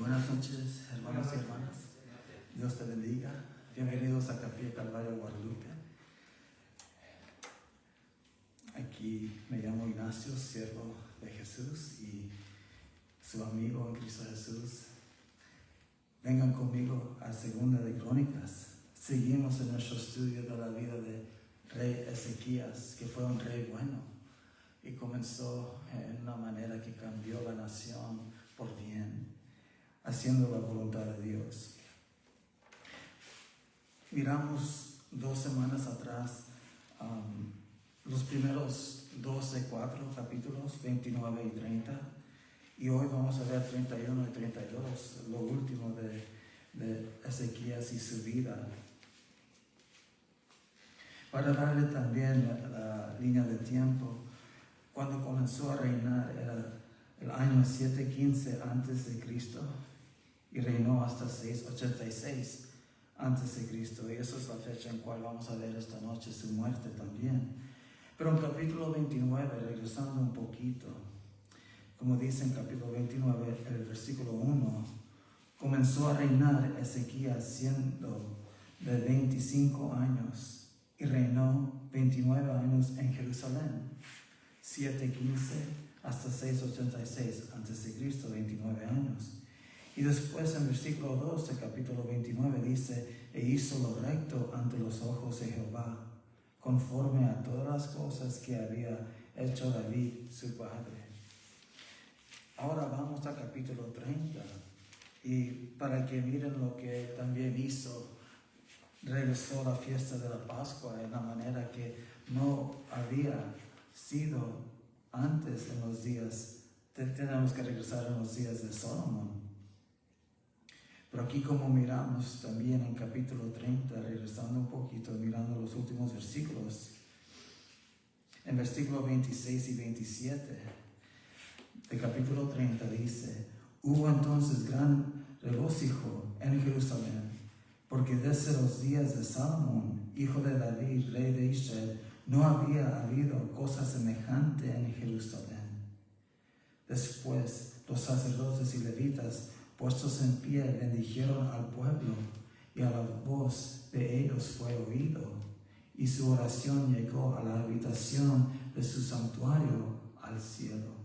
Buenas noches, hermanos y hermanas. Dios te bendiga. Bienvenidos a Capilla Calvario Guadalupe. Aquí me llamo Ignacio, siervo de Jesús y su amigo en Cristo Jesús. Vengan conmigo a Segunda de Crónicas. Seguimos en nuestro estudio de la vida de rey Ezequías, que fue un rey bueno y comenzó en una manera que cambió la nación por bien, haciendo la voluntad de Dios. Miramos 2 semanas atrás los primeros 4 capítulos, 29 y 30, y hoy vamos a ver 31 y 32, lo último de Ezequías y su vida. Para darle también la línea de tiempo, cuando comenzó a reinar era el año 715 antes de Cristo y reinó hasta 686 antes de Cristo, y esa es la fecha en cual vamos a ver esta noche su muerte también. Pero en capítulo 29, regresando un poquito, como dice en capítulo 29, el versículo 1, comenzó a reinar Ezequías siendo de 25 años y reinó 29 años en Jerusalén, 715 hasta 686 antes de Cristo, 29 años. Y después en versículo 2 del capítulo 29 dice: e hizo lo recto ante los ojos de Jehová, conforme a todas las cosas que había hecho David su padre. Ahora vamos al capítulo 30, y para que miren lo que también hizo, regresó la fiesta de la Pascua en la manera que no había sido antes en los días. Tenemos que regresar en los días de Salomón. Pero aquí, como miramos también en capítulo 30, regresando un poquito, mirando los últimos versículos, en versículos 26 y 27 del capítulo 30 dice: hubo entonces gran regocijo en Jerusalén, porque desde los días de Salomón, hijo de David, rey de Israel, no había habido cosa semejante en Jerusalén. Después los sacerdotes y levitas, puestos en pie, bendijeron al pueblo, y a la voz de ellos fue oído, y su oración llegó a la habitación de su santuario al cielo.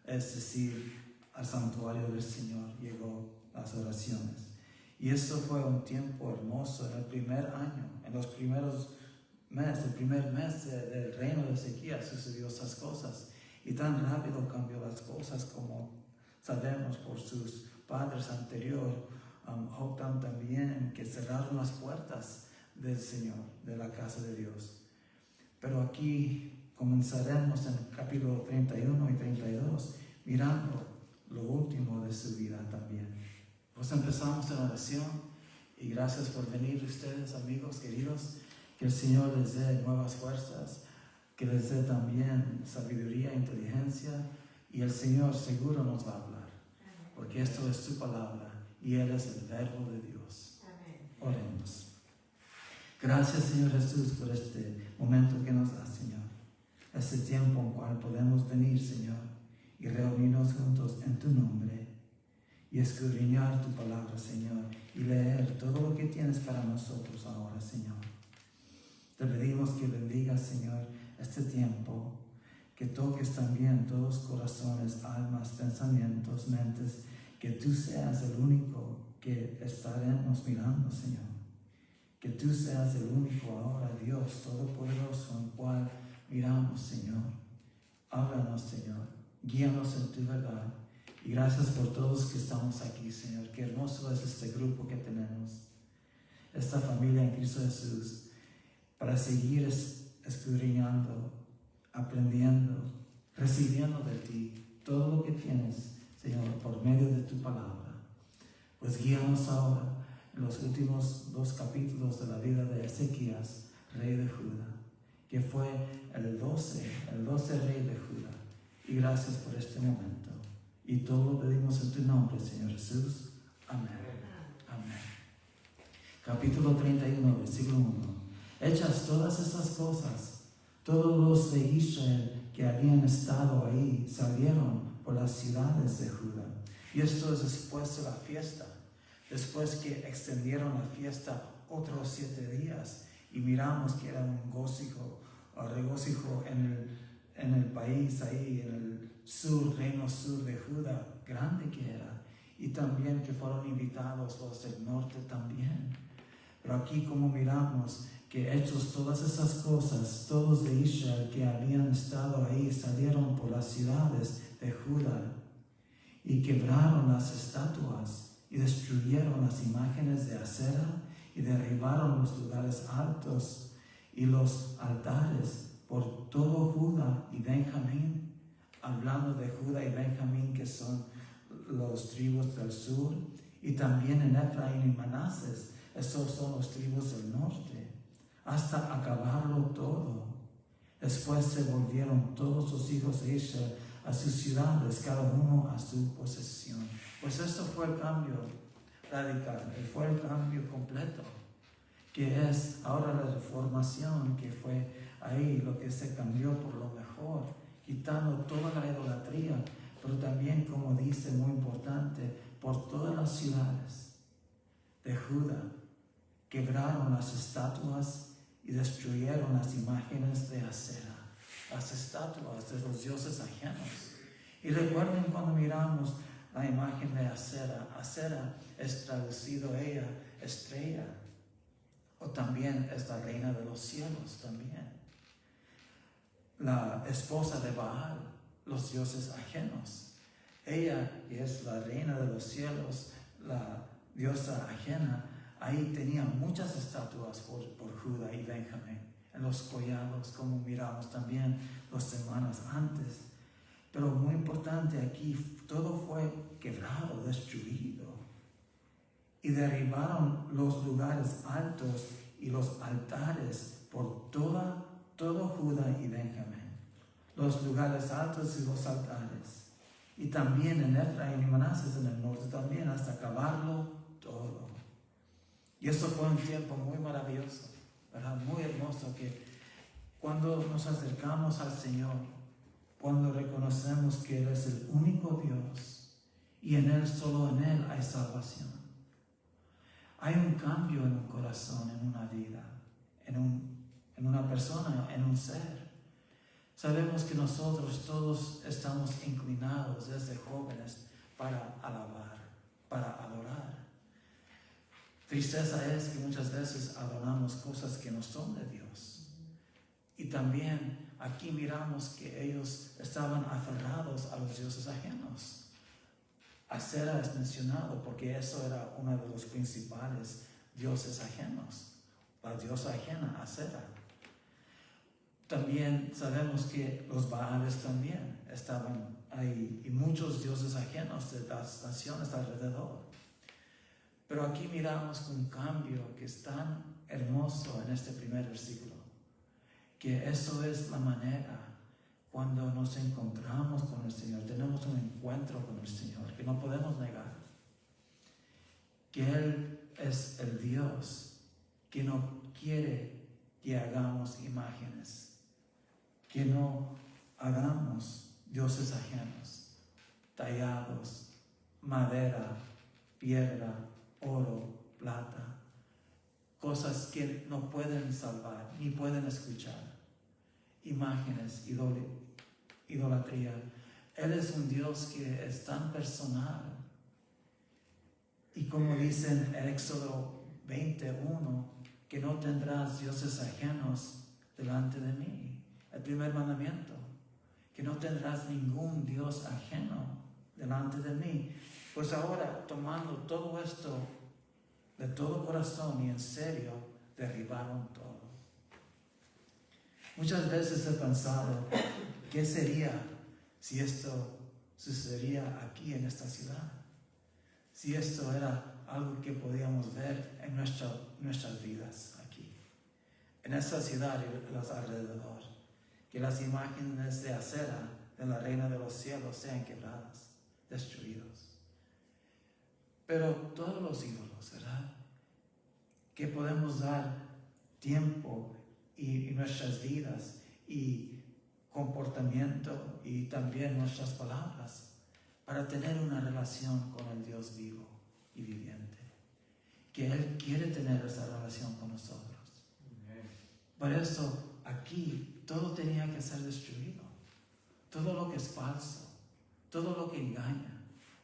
Es decir, al santuario del Señor llegó las oraciones. Y eso fue un tiempo hermoso. En el primer año, en los primeros meses, el primer mes del reino de Ezequías sucedió esas cosas. Y tan rápido cambió las cosas, como sabemos por sus padres anteriores, Jotam también, que cerraron las puertas del Señor, de la casa de Dios. Pero aquí comenzaremos en capítulo 31 y 32, mirando lo último de su vida también. Pues empezamos en oración, y gracias por venir ustedes, amigos queridos. Que el Señor les dé nuevas fuerzas, que les dé también sabiduría, inteligencia, y el Señor seguro nos va a hablar, porque esto es su palabra y Él es el verbo de Dios. Oremos. Gracias, Señor Jesús, por este momento que nos da, Señor, este tiempo en cual podemos venir, Señor, y reunirnos juntos en tu nombre y escudriñar tu palabra, Señor, y leer todo lo que tienes para nosotros ahora, Señor. Te pedimos que bendigas, Señor, este tiempo, que toques también todos los corazones, almas, pensamientos, mentes, que tú seas el único que estaremos mirando, Señor. Que tú seas el único ahora, Dios Todopoderoso, en cual miramos, Señor. Háblanos, Señor. Guíanos en tu verdad. Y gracias por todos que estamos aquí, Señor. Qué hermoso es este grupo que tenemos, esta familia en Cristo Jesús, para seguir escudriñando, aprendiendo, recibiendo de ti todo lo que tienes, Señor, por medio de tu palabra. Pues guíanos ahora en los últimos 2 capítulos de la vida de Ezequías, rey de Judá, que fue el 12 rey de Judá. Y gracias por este momento. Y todo lo pedimos en tu nombre, Señor Jesús. Amén. Amén. Capítulo 31, versículo 1. Hechas todas estas cosas, todos los de Israel que habían estado ahí salieron por las ciudades de Judá y Y esto es después de la fiesta, después que extendieron la fiesta otros 7 días. Y miramos que era un regocijo en el país, ahí en el sur, reino sur de Judá, grande que era. Y también que fueron invitados los del norte también. Pero aquí como miramos que hechos todas esas cosas, todos de Israel que habían estado ahí salieron por las ciudades de Judá y quebraron las estatuas y destruyeron las imágenes de acera y derribaron los lugares altos y los altares por todo Judá y Benjamín, hablando de Judá y Benjamín que son los tribus del sur, y también en Efraín y Manases, esos son los tribus del norte, hasta acabarlo todo. Después se volvieron todos los hijos de Israel a sus ciudades, cada uno a su posesión. Pues esto fue el cambio radical, fue el cambio completo, que es ahora la reformación, que fue ahí lo que se cambió por lo mejor, quitando toda la idolatría, pero también, como dice, muy importante, por todas las ciudades de Judá, quebraron las estatuas y destruyeron las imágenes de acera, las estatuas de los dioses ajenos. Y recuerden cuando miramos la imagen de acera, acera es traducido ella, estrella, o también es la reina de los cielos también. La esposa de Baal, los dioses ajenos. Ella, que es la reina de los cielos, la diosa ajena, ahí tenía muchas estatuas por Judá y Benjamín, en los collados, como miramos también 2 semanas antes. Pero muy importante aquí, todo fue quebrado, destruido. Y derribaron los lugares altos y los altares por todo Judá y Benjamín. Los lugares altos y los altares. Y también en Efraín y Manases en el norte también, hasta acabarlo todo. Y eso fue un tiempo muy maravilloso, ¿verdad? Muy hermoso, que cuando nos acercamos al Señor, cuando reconocemos que Él es el único Dios y en Él, solo en Él hay salvación. Hay un cambio en un corazón, en una vida, en una persona, en un ser. Sabemos que nosotros todos estamos inclinados desde jóvenes para alabar, para adorar. Tristeza es que muchas veces adoramos cosas que no son de Dios. Y también aquí miramos que ellos estaban aferrados a los dioses ajenos. Acera es mencionado porque eso era uno de los principales dioses ajenos, la diosa ajena, Acera. También sabemos que los Baales también estaban ahí y muchos dioses ajenos de las naciones alrededor. Pero aquí miramos un cambio que es tan hermoso en este primer versículo, que eso es la manera cuando nos encontramos con el Señor, tenemos un encuentro con el Señor que no podemos negar, que Él es el Dios que no quiere que hagamos imágenes, que no hagamos dioses ajenos, tallados, madera, piedra, oro, plata, cosas que no pueden salvar ni pueden escuchar, imágenes, idolatría. Él es un Dios que es tan personal. Y como dice en Éxodo 21, que no tendrás dioses ajenos delante de mí. El primer mandamiento, que no tendrás ningún Dios ajeno delante de mí. Pues ahora, tomando todo esto de todo corazón y en serio, derribaron todo. Muchas veces he pensado, ¿qué sería si esto sucedería aquí en esta ciudad? Si esto era algo que podíamos ver en nuestras vidas aquí, en esta ciudad y los alrededores, que las imágenes de acera de la reina de los cielos sean quebradas, destruidos. Pero todos los ídolos, ¿verdad? Que podemos dar tiempo y nuestras vidas y comportamiento y también nuestras palabras para tener una relación con el Dios vivo y viviente. Que Él quiere tener esa relación con nosotros. Por eso aquí todo tenía que ser destruido. Todo lo que es falso, todo lo que engaña,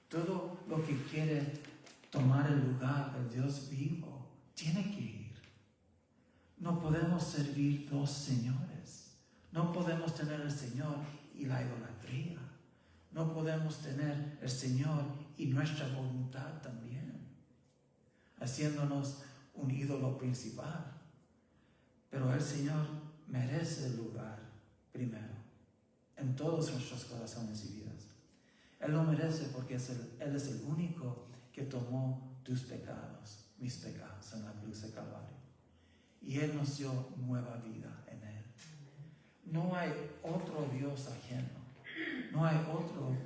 todo lo que quiere tomar el lugar del Dios vivo, tiene que ir. No podemos servir dos señores. No podemos tener el Señor y la idolatría. No podemos tener el Señor y nuestra voluntad también, haciéndonos un ídolo principal. Pero el Señor merece el lugar primero en todos nuestros corazones y vidas. Él lo merece porque Él es el único que tomó tus pecados, mis pecados en la cruz de Calvario. Y Él nos dio nueva vida en Él. No hay otro Dios ajeno. No hay otra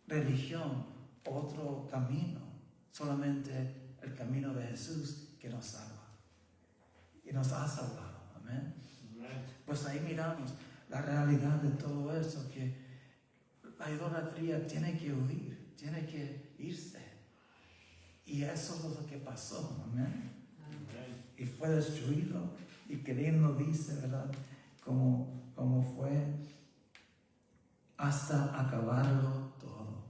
religión, otro camino. Solamente el camino de Jesús que nos salva. Y nos ha salvado. Amén. Pues ahí miramos la realidad de todo eso, que la idolatría tiene que huir, tiene que irse. Y eso es lo que pasó. Amén. Y fue destruido. Y que bien lo dice, ¿verdad? Como fue hasta acabarlo todo.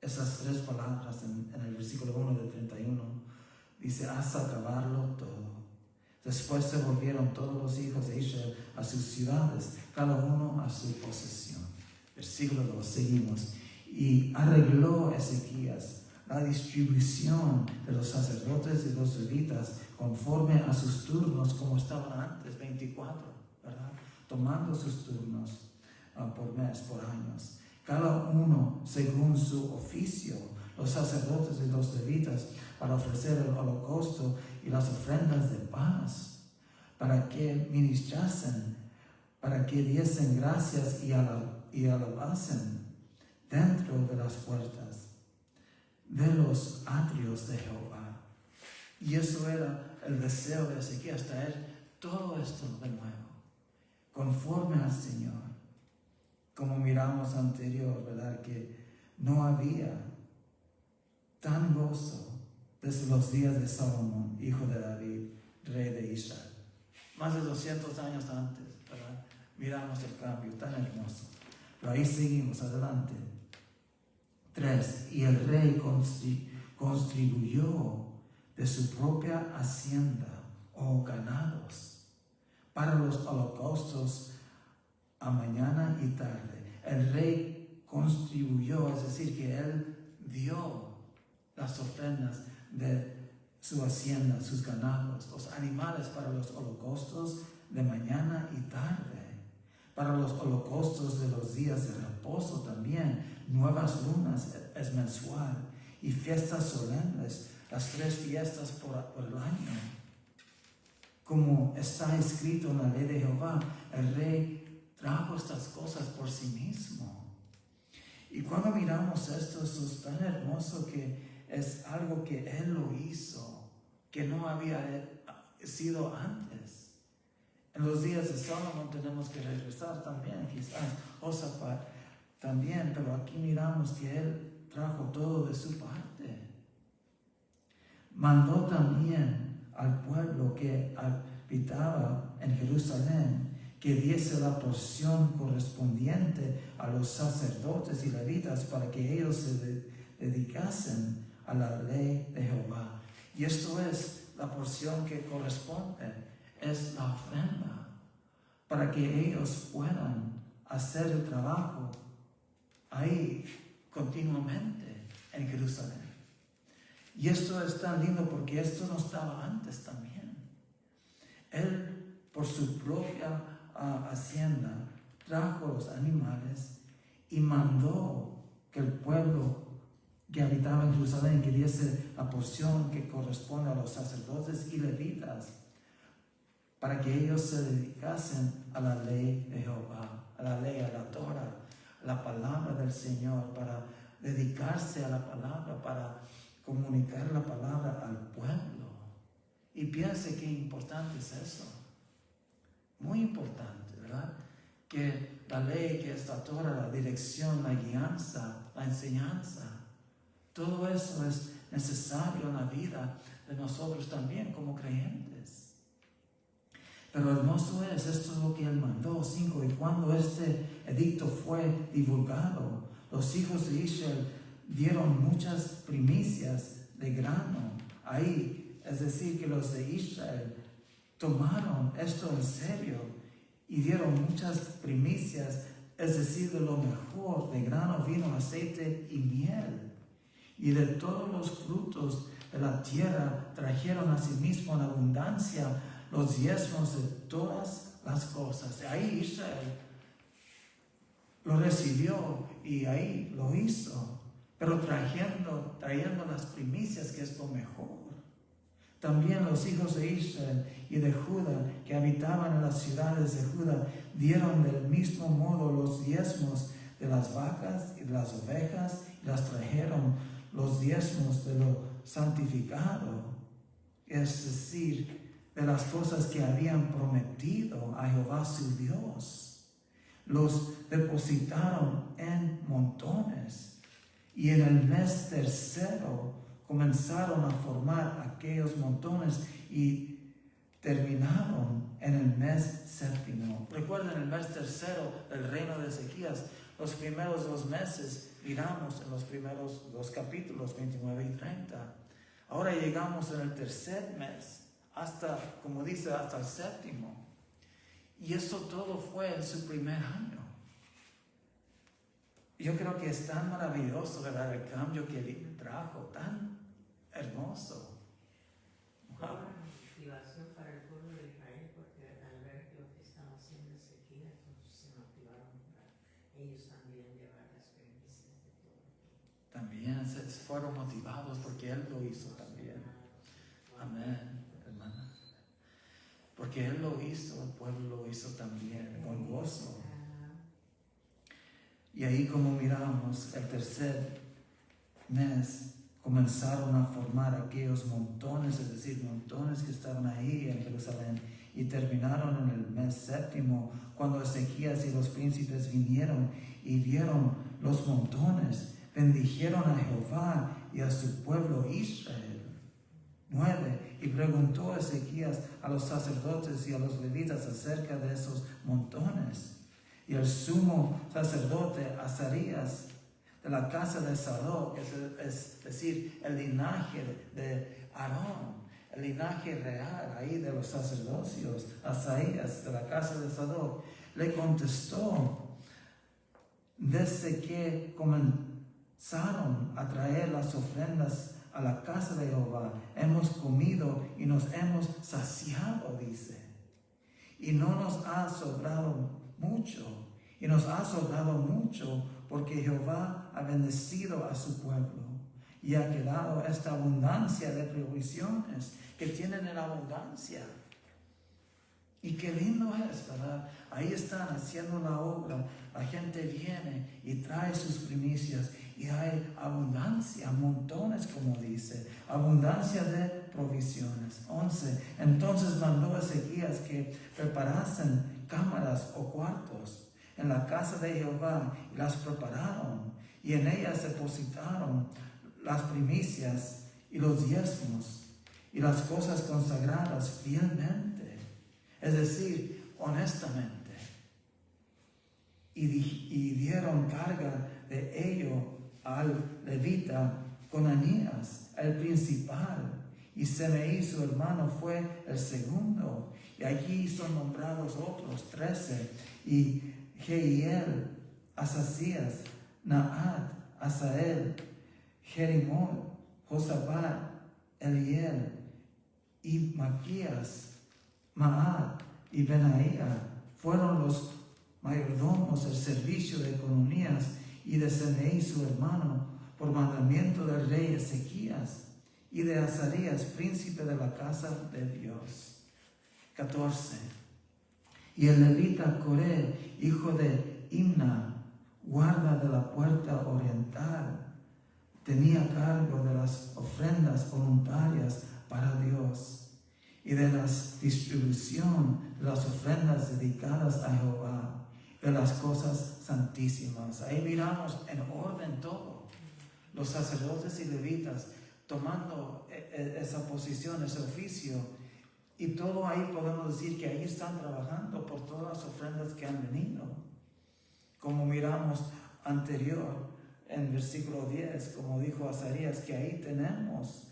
Esas tres palabras en el versículo 1 del 31 dice hasta acabarlo todo. Después se volvieron todos los hijos de Israel a sus ciudades, cada uno a su posesión. Versículo 2, seguimos. Y arregló Ezequías la distribución de los sacerdotes y los levitas conforme a sus turnos, como estaban antes, 24, ¿verdad? Tomando sus turnos por mes, por años. Cada uno según su oficio, los sacerdotes y los levitas, para ofrecer el holocausto y las ofrendas de paz, para que ministrasen, para que diesen gracias y alabasen dentro de las puertas de los atrios de Jehová. Y eso era el deseo de Ezequías, traer todo esto de nuevo, conforme al Señor. Como miramos anterior, ¿verdad? Que no había tan gozo desde los días de Salomón, hijo de David, rey de Israel. Más de 200 años antes, ¿verdad? Miramos el cambio tan hermoso. Pero ahí seguimos, adelante. 3. Y el rey contribuyó de su propia hacienda o ganados para los holocaustos a mañana y tarde. El rey contribuyó, es decir, que él dio las ofrendas de su hacienda, sus ganados, los animales para los holocaustos de mañana y tarde, para los holocaustos de los días de reposo también, nuevas lunas es mensual y fiestas solemnes, las 3 fiestas por el año. Como está escrito en la ley de Jehová, el rey trajo estas cosas por sí mismo. Y cuando miramos esto, es tan hermoso que es algo que Él lo hizo, que no había sido antes. En los días de Salomón tenemos que regresar también, quizás Josafat también, pero aquí miramos que Él trajo todo de su parte. Mandó también al pueblo que habitaba en Jerusalén que diese la porción correspondiente a los sacerdotes y levitas para que ellos se dedicasen a la ley de Jehová. Y esto es la porción que corresponde, es la ofrenda, para que ellos puedan hacer el trabajo ahí continuamente en Jerusalén. Y esto es tan lindo porque esto no estaba antes también. Él, por su propia hacienda, trajo los animales y mandó que el pueblo que habitaba en Jerusalén que diese la porción que corresponde a los sacerdotes y levitas para que ellos se dedicasen a la ley de Jehová, a la ley, a la Torah, a la palabra del Señor, para dedicarse a la palabra, para comunicar la palabra al pueblo. Y piense qué importante es eso. Muy importante, ¿verdad? Que la ley que es la Torah, la dirección, la guianza, la enseñanza. Todo eso es necesario en la vida de nosotros también como creyentes. Pero hermoso es, esto es lo que Él mandó. 5. Y cuando este edicto fue divulgado, los hijos de Israel dieron muchas primicias de grano ahí. Es decir, que los de Israel tomaron esto en serio y dieron muchas primicias, es decir, de lo mejor, de grano, vino, aceite y miel. Y de todos los frutos de la tierra trajeron a sí mismo en abundancia los diezmos de todas las cosas. Ahí Israel lo recibió y ahí lo hizo, pero trayendo las primicias, que es lo mejor. También los hijos de Israel y de Judá que habitaban en las ciudades de Judá dieron del mismo modo los diezmos de las vacas y de las ovejas y las trajeron los diezmos de lo santificado, es decir, de las cosas que habían prometido a Jehová su Dios. Los depositaron en montones y en el mes tercero comenzaron a formar aquellos montones y terminaron en el mes séptimo. Recuerden el mes tercero del reino de Ezequías. Los primeros 2 meses miramos en los primeros 2 capítulos, 29 y 30. Ahora llegamos en el tercer mes, hasta, como dice, hasta el séptimo. Y esto todo fue en su primer año. Yo creo que es tan maravilloso, ¿verdad? El cambio que Él trajo, tan hermoso. Wow. Una motivación para el pueblo de Israel, porque al ver lo que estaba haciendo Ezequías, se motivaron para ellos también llevar las premisas de todo. También se fueron motivados porque Él lo hizo también. Amén, hermana. Porque Él lo hizo, el pueblo lo hizo también, con gozo. Y ahí, como miramos, el tercer mes comenzaron a formar aquellos montones, es decir, montones que estaban ahí en Jerusalén, y terminaron en el mes séptimo, cuando Ezequías y los príncipes vinieron y vieron los montones, bendijeron a Jehová y a su pueblo Israel. 9. Y preguntó Ezequías a los sacerdotes y a los levitas acerca de esos montones. Y el sumo sacerdote Azarías, de la casa de Sadoc, es decir, el linaje de Aarón, el linaje real ahí de los sacerdocios, Azarías, de la casa de Sadoc, le contestó: desde que comenzaron a traer las ofrendas a la casa de Jehová, hemos comido y nos hemos saciado, dice, y no nos ha sobrado mucho, y nos ha sobrado mucho, porque Jehová ha bendecido a su pueblo y ha quedado esta abundancia de provisiones que tienen en abundancia. Y qué lindo es, ¿verdad? Ahí están haciendo la obra, la gente viene y trae sus primicias y hay abundancia, montones, como dice, abundancia de provisiones. 11. Entonces mandó Ezequías que preparasen cámaras o cuartos en la casa de Jehová, y las prepararon, y en ellas depositaron las primicias y los diezmos y las cosas consagradas fielmente, es decir, honestamente, y dieron carga de ello al levita Conanías, el principal, y Semeí su hermano fue el segundo, y allí son nombrados otros 13, y Jehiel, Asasías, Naat, Asael, Jerimot, Josabat, Eliel, y Maquías, Maat y Benaía fueron los mayordomos del servicio de Conanías y de Semeí su hermano, por mandamiento del rey Ezequías, y de Azarías, príncipe de la casa de Dios. 14. Y el levita Coré, hijo de Imna, guarda de la puerta oriental, tenía cargo de las ofrendas voluntarias para Dios y de la distribución de las ofrendas dedicadas a Jehová. de las cosas santísimas. Ahí miramos en orden todo. Los sacerdotes y levitas tomando esa posición, ese oficio, y todo ahí podemos decir que ahí están trabajando por todas las ofrendas que han venido. Como miramos anterior en versículo 10, como dijo Azarías, que ahí tenemos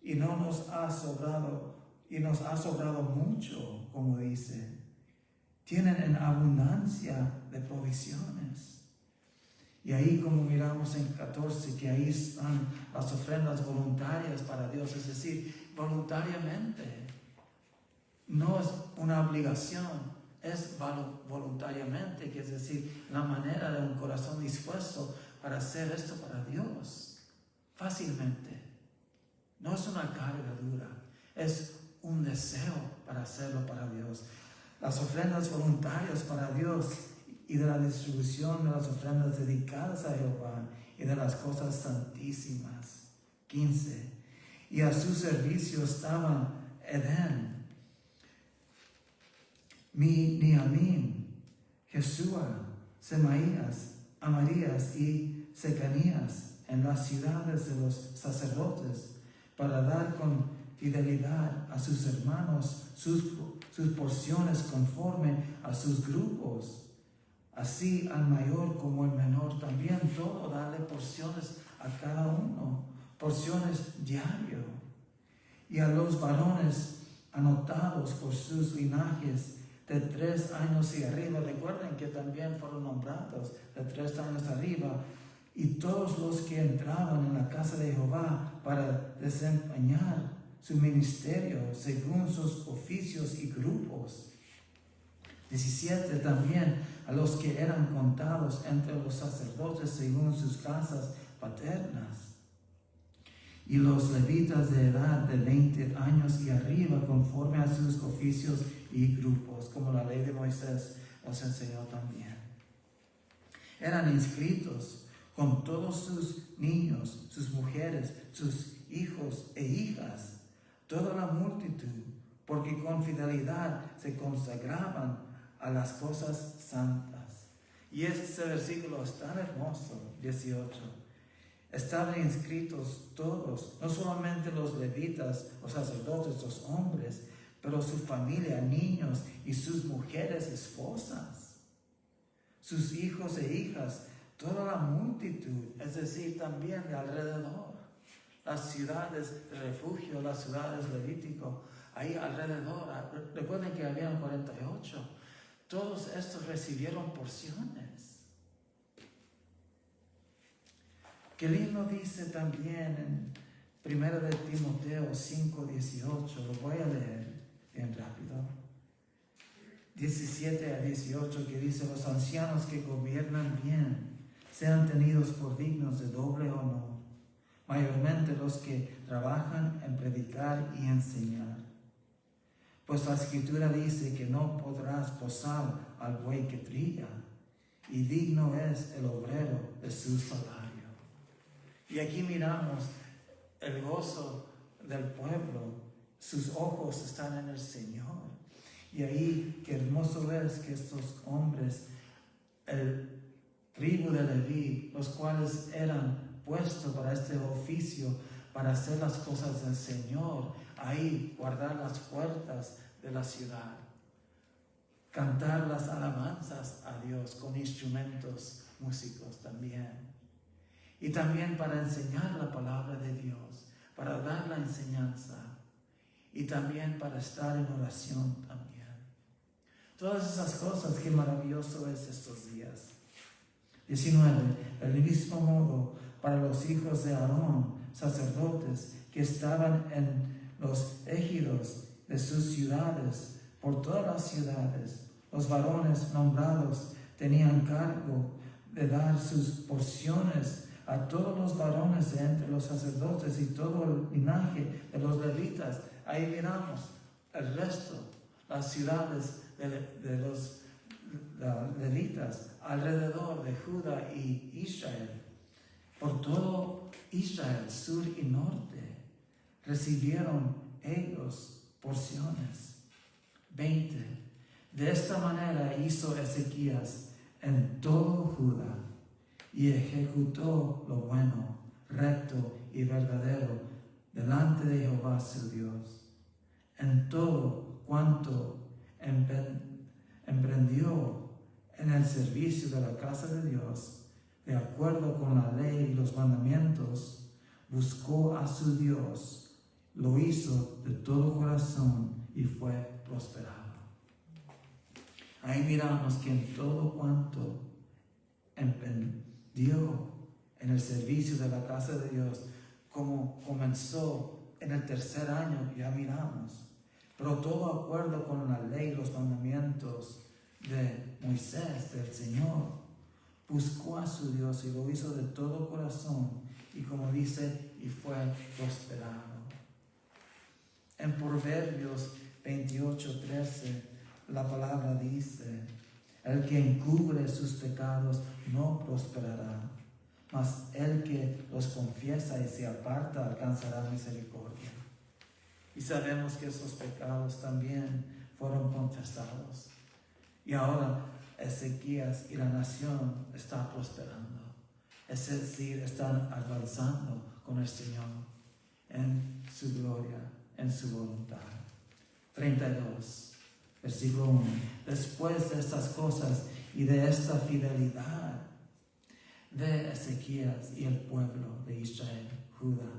y no nos ha sobrado, y nos ha sobrado mucho, como dice. Tienen en abundancia de provisiones. Y ahí como miramos en 14, que ahí están las ofrendas voluntarias para Dios, es decir, voluntariamente. No es una obligación, es voluntariamente, que es decir, la manera de un corazón dispuesto para hacer esto para Dios, fácilmente. No es una carga dura, es un deseo para hacerlo para Dios. Las ofrendas voluntarias para Dios y de la distribución de las ofrendas dedicadas a Jehová y de las cosas santísimas. 15. Y a su servicio estaban Edén, Miniamín, Jesúa, Semaías, Amarías y Secanías en las ciudades de los sacerdotes, para dar con fidelidad a sus hermanos sus porciones conforme a sus grupos. Así al mayor como el menor también todo darle porciones a cada uno, porciones diario. Y a los varones anotados por sus linajes de 3 años y arriba, recuerden que también fueron nombrados de 3 años arriba, y todos los que entraban en la casa de Jehová para desempeñar su ministerio según sus oficios y grupos. 17. También a los que eran contados entre los sacerdotes según sus casas paternas. Y los levitas de edad de 20 años y arriba conforme a sus oficios y grupos, como la ley de Moisés nos enseñó también. Eran inscritos con todos sus niños, sus mujeres, sus hijos e hijas, toda la multitud, porque con fidelidad se consagraban a las cosas santas. Y ese versículo es tan hermoso, 18. Estaban inscritos todos, no solamente los levitas, los sacerdotes, los hombres, pero su familia, niños y sus mujeres, esposas, sus hijos e hijas, toda la multitud, es decir, también de alrededor, las ciudades de refugio, las ciudades levíticas, ahí alrededor. Recuerden que habían 48. Todos estos recibieron porciones. Qué lindo dice también en 1 de Timoteo 5:18, lo voy a leer bien rápido. 17 a 18, que dice: los ancianos que gobiernan bien sean tenidos por dignos de doble honor, mayormente los que trabajan en predicar y enseñar. Pues la Escritura dice que no podrás posar al buey que trilla, y digno es el obrero de su salario. Y aquí miramos el gozo del pueblo, sus ojos están en el Señor. Y ahí, qué hermoso es que estos hombres, el tribu de Leví, los cuales eran puestos para este oficio, para hacer las cosas del Señor, ahí guardar las puertas de la ciudad, cantar las alabanzas a Dios con instrumentos músicos también, y también para enseñar la palabra de Dios, para dar la enseñanza, y también para estar en oración también. Todas esas cosas, qué maravilloso es estos días. 19. Del mismo modo, para los hijos de Aarón, sacerdotes, que estaban en los ejidos de sus ciudades, por todas las ciudades, los varones nombrados tenían cargo de dar sus porciones a todos los varones de entre los sacerdotes y todo el linaje de los levitas. Ahí miramos el resto, las ciudades de los levitas alrededor de Judá y Israel. Por todo Israel, sur y norte, recibieron ellos porciones. 20. De esta manera hizo Ezequías en todo Judá y ejecutó lo bueno, recto y verdadero delante de Jehová su Dios. En todo cuanto emprendió en el servicio de la casa de Dios, de acuerdo con la ley y los mandamientos, buscó a su Dios, lo hizo de todo corazón y fue prosperado. Ahí miramos que en todo cuanto emprendió en el servicio de la casa de Dios, como comenzó en el 3er año, ya miramos, pero todo acuerdo con la ley y los mandamientos de Moisés, del Señor, buscó a su Dios y lo hizo de todo corazón, y como dice, y fue prosperado. En Proverbios 28:13, la palabra dice: el que encubre sus pecados no prosperará, mas el que los confiesa y se aparta alcanzará misericordia. Y sabemos que esos pecados también fueron confesados. Y ahora Ezequías y la nación están prosperando. Es decir, están avanzando con el Señor en su gloria, en su voluntad. 32, versículo 1. Después de estas cosas y de esta fidelidad de Ezequías y el pueblo de Israel, Judá,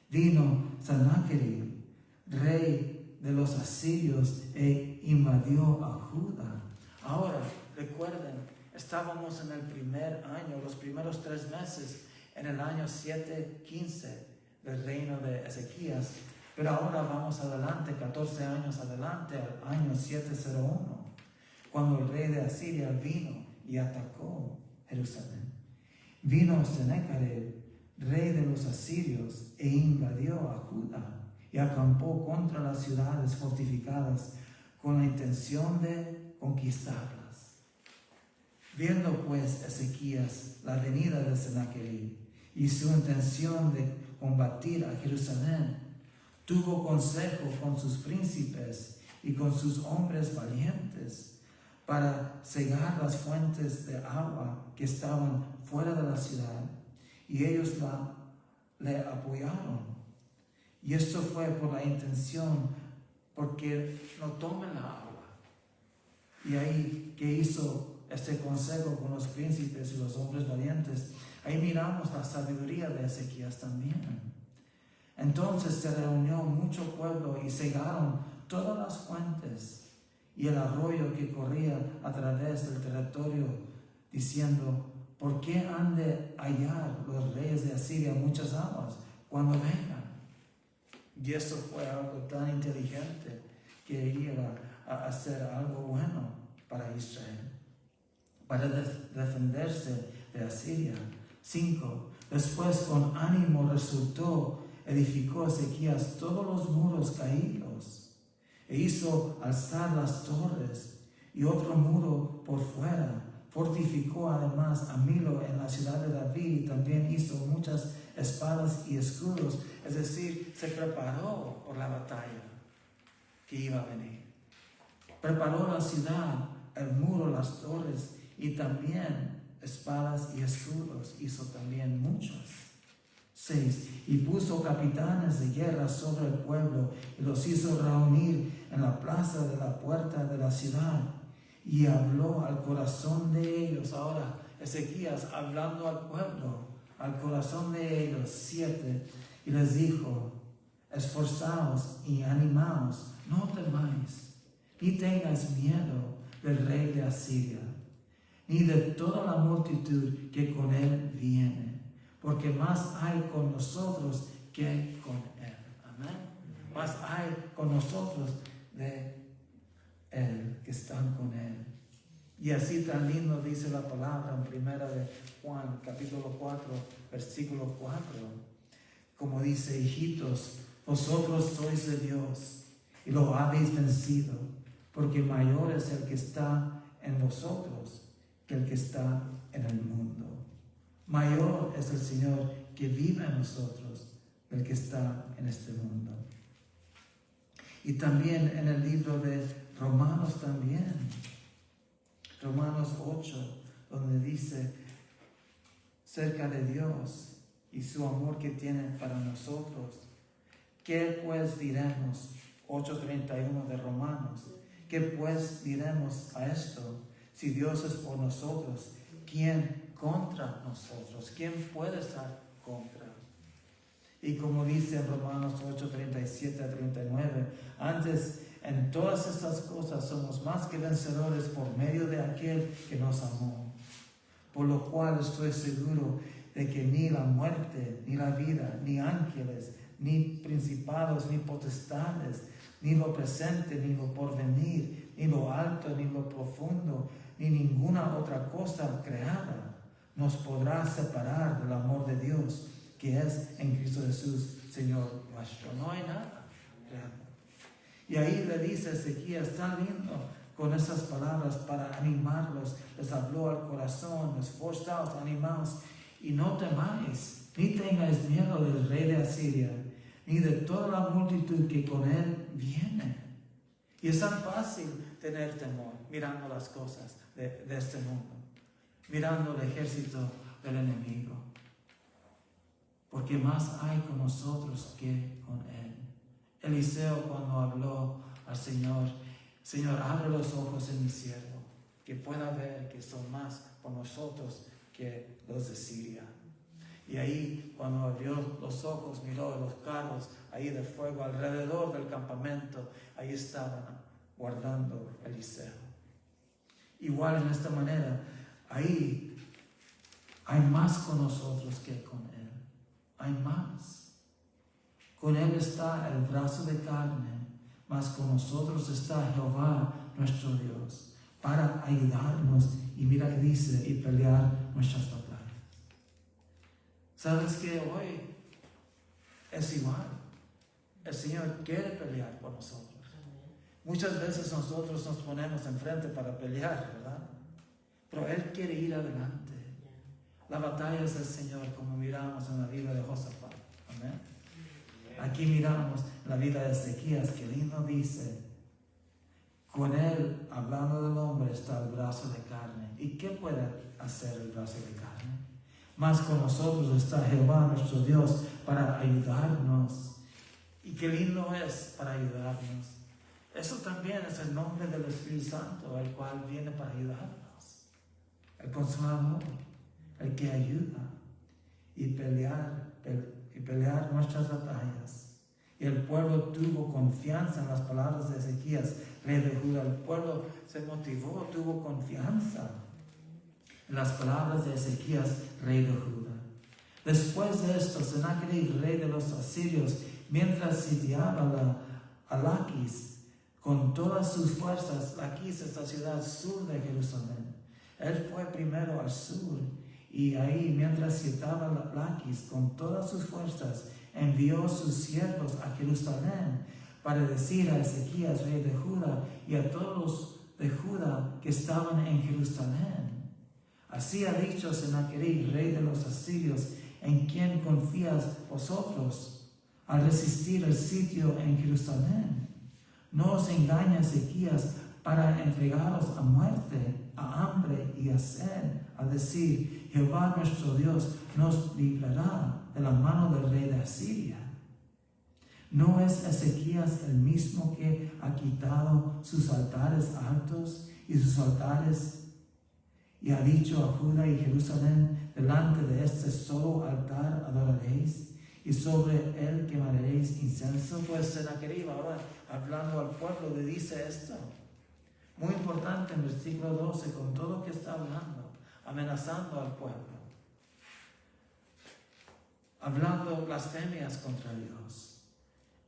vino Sennacherib, rey de los asirios, e invadió a Judá. Ahora, recuerden, estábamos en el primer año, los primeros 3 meses, en el año 715 del reino de Ezequías, pero ahora vamos adelante, 14 años adelante, al año 701, cuando el rey de Asiria vino y atacó Jerusalén. Vino Sennacherib, rey de los asirios, e invadió a Judá y acampó contra las ciudades fortificadas con la intención de conquistarlas. Viendo pues Ezequías la venida de Sennacherib y su intención de combatir a Jerusalén, tuvo consejo con sus príncipes y con sus hombres valientes para cegar las fuentes de agua que estaban fuera de la ciudad, y ellos le apoyaron. Y esto fue por la intención, porque no tomen la agua. Y ahí, ¿qué hizo este consejo con los príncipes y los hombres valientes? Ahí miramos la sabiduría de Ezequías también. Entonces se reunió mucho pueblo y cegaron todas las fuentes y el arroyo que corría a través del territorio, diciendo: ¿por qué han de hallar los reyes de Asiria muchas aguas cuando vengan? Y eso fue algo tan inteligente que iba a hacer algo bueno para Israel, para defenderse de Asiria. 5. Después, con ánimo resultó, edificó Ezequías todos los muros caídos e hizo alzar las torres y otro muro por fuera. Fortificó además a Milo en la ciudad de David y también hizo muchas espadas y escudos. Es decir, se preparó por la batalla que iba a venir. Preparó la ciudad, el muro, las torres y también espadas y escudos. Hizo también muchos. 6. Y puso capitanes de guerra sobre el pueblo y los hizo reunir en la plaza de la puerta de la ciudad. Y habló al corazón de ellos. Ahora Ezequías hablando al pueblo, al corazón de ellos. 7. Y les dijo: esforzaos y animaos, no temáis, ni tengáis miedo del rey de Asiria, ni de toda la multitud que con él viene, porque más hay con nosotros que con él. Amén. Más hay con nosotros de él, que están con él. Y así tan lindo dice la palabra en primera de Juan, capítulo 4, versículo 4. Como dice: hijitos, vosotros sois de Dios y lo habéis vencido, porque mayor es el que está en vosotros que el que está en el mundo. Mayor es el Señor que vive en nosotros del que está en este mundo. Y también en el libro de Romanos también. Romanos 8, donde dice cerca de Dios y su amor que tiene para nosotros. ¿Qué pues diremos? 8:31 de Romanos. ¿Qué pues diremos a esto? Si Dios es por nosotros, ¿quién contra nosotros? ¿Quién puede estar contra? Y como dice en Romanos 8:37-39, antes en todas estas cosas somos más que vencedores por medio de aquel que nos amó. Por lo cual estoy seguro de que ni la muerte, ni la vida, ni ángeles, ni principados, ni potestades, ni lo presente, ni lo porvenir, ni lo alto, ni lo profundo, ni ninguna otra cosa creada nos podrá separar del amor de Dios que es en Cristo Jesús, Señor nuestro. No hay nada creado. Y ahí le dice Ezequías, tan lindo, con esas palabras para animarlos, les habló al corazón, esforzaos, animaos, y no temáis, ni tengáis miedo del rey de Asiria, ni de toda la multitud que con él viene. Y es tan fácil tener temor mirando las cosas de este mundo, mirando el ejército del enemigo, porque más hay con nosotros que con él. Eliseo, cuando habló al Señor, Señor, abre los ojos de mi siervo, que pueda ver que son más por nosotros que los de Siria. Y ahí, cuando abrió los ojos, miró los carros ahí de fuego alrededor del campamento, ahí estaban guardando Eliseo. Igual en esta manera, ahí hay más con nosotros que con él. Hay más. Con él está el brazo de carne, mas con nosotros está Jehová nuestro Dios, para ayudarnos, y mira que dice, y pelear nuestras batallas. ¿Sabes que hoy es igual? El Señor quiere pelear por nosotros. Muchas veces nosotros nos ponemos enfrente para pelear, ¿verdad? Pero Él quiere ir adelante. La batalla es del Señor, como miramos en la vida de Josafat. Amén. Aquí miramos la vida de Ezequías, que lindo dice, con él, hablando del hombre, está el brazo de carne. ¿Y qué puede hacer el brazo de carne? Más con nosotros está Jehová nuestro Dios para ayudarnos. Y qué lindo es para ayudarnos. Eso también es el nombre del Espíritu Santo, el cual viene para ayudarnos. El Consolador, el que ayuda y pelear nuestras batallas. Y el pueblo tuvo confianza en las palabras de Ezequías, rey de Judá. El pueblo se motivó, tuvo confianza en las palabras de Ezequías, rey de Judá. Después de esto, Sennacherib, rey de los asirios, mientras sitiaba a Laquis con todas sus fuerzas, Laquis es la ciudad sur de Jerusalén. Él fue primero al sur, y ahí, mientras sitiaba Laquis con todas sus fuerzas, envió sus siervos a Jerusalén para decir a Ezequías, rey de Judá, y a todos los de Judá que estaban en Jerusalén: así ha dicho Sennacherib, rey de los asirios, en quien confías vosotros al resistir el sitio en Jerusalén. No os engañe Ezequías para entregaros a muerte, a hambre y a sed, al decir: Jehová nuestro Dios nos librará de la mano del rey de Asiria. ¿No es Ezequías el mismo que ha quitado sus altares altos y sus altares, y ha dicho a Judá y Jerusalén: delante de este solo altar adoraréis, y sobre él quemaréis incienso? Pues Sennacherib, ahora hablando al pueblo, le dice esto. Muy importante en el versículo 12, con todo lo que está hablando, amenazando al pueblo, hablando blasfemias contra Dios.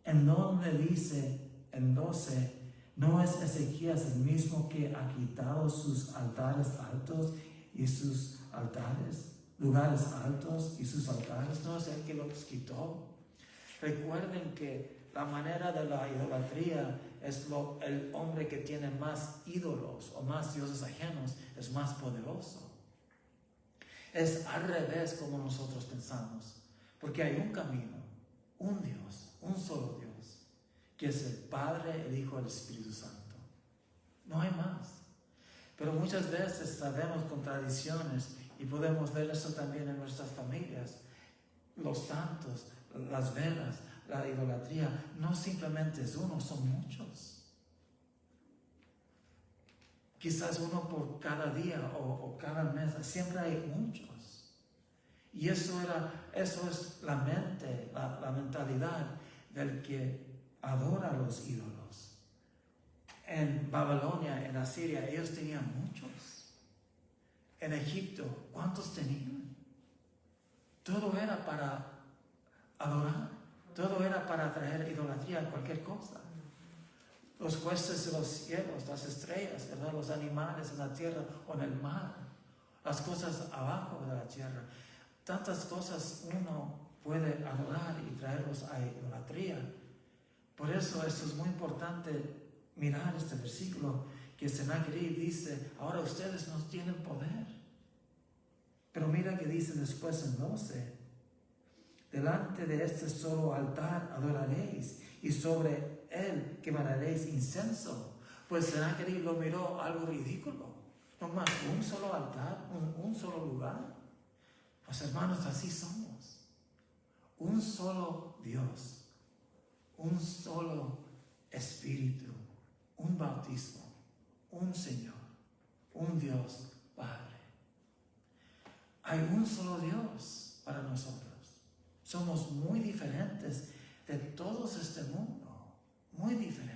En donde dice, en 12, ¿no es Ezequías el mismo que ha quitado sus altares altos y sus altares, lugares altos y sus altares? ¿No es él que los quitó? Recuerden que la manera de la idolatría es el hombre que tiene más ídolos o más dioses ajenos es más poderoso. Es al revés como nosotros pensamos, porque hay un camino, un Dios, un solo Dios, que es el Padre, el Hijo y el Espíritu Santo. No hay más. Pero muchas veces sabemos contradicciones y podemos ver eso también en nuestras familias. Los santos, las velas, la idolatría, no simplemente es uno, son muchos. Quizás uno por cada día o cada mes, siempre hay muchos. Y eso es la mente, la mentalidad del que adora a los ídolos. En Babilonia, en Asiria, ellos tenían muchos. En Egipto, ¿cuántos tenían? Todo era para adorar. Todo era para traer idolatría, cualquier cosa. Los jueces de los cielos, las estrellas, ¿verdad? Los animales en la tierra o en el mar. Las cosas abajo de la tierra. Tantas cosas uno puede adorar y traerlos a idolatría. Por eso es muy importante mirar este versículo que Sennacherib dice, ahora ustedes no tienen poder. Pero mira que dice después en 12, delante de este solo altar adoraréis y sobre él quemaréis incienso. Pues Sennacherib lo miró algo ridículo. No más un solo altar, un solo lugar. Pues hermanos, así somos. Un solo Dios, un solo Espíritu, un bautismo, un Señor, un Dios Padre. Hay un solo Dios para nosotros. Somos muy diferentes de todos este mundo, muy diferente.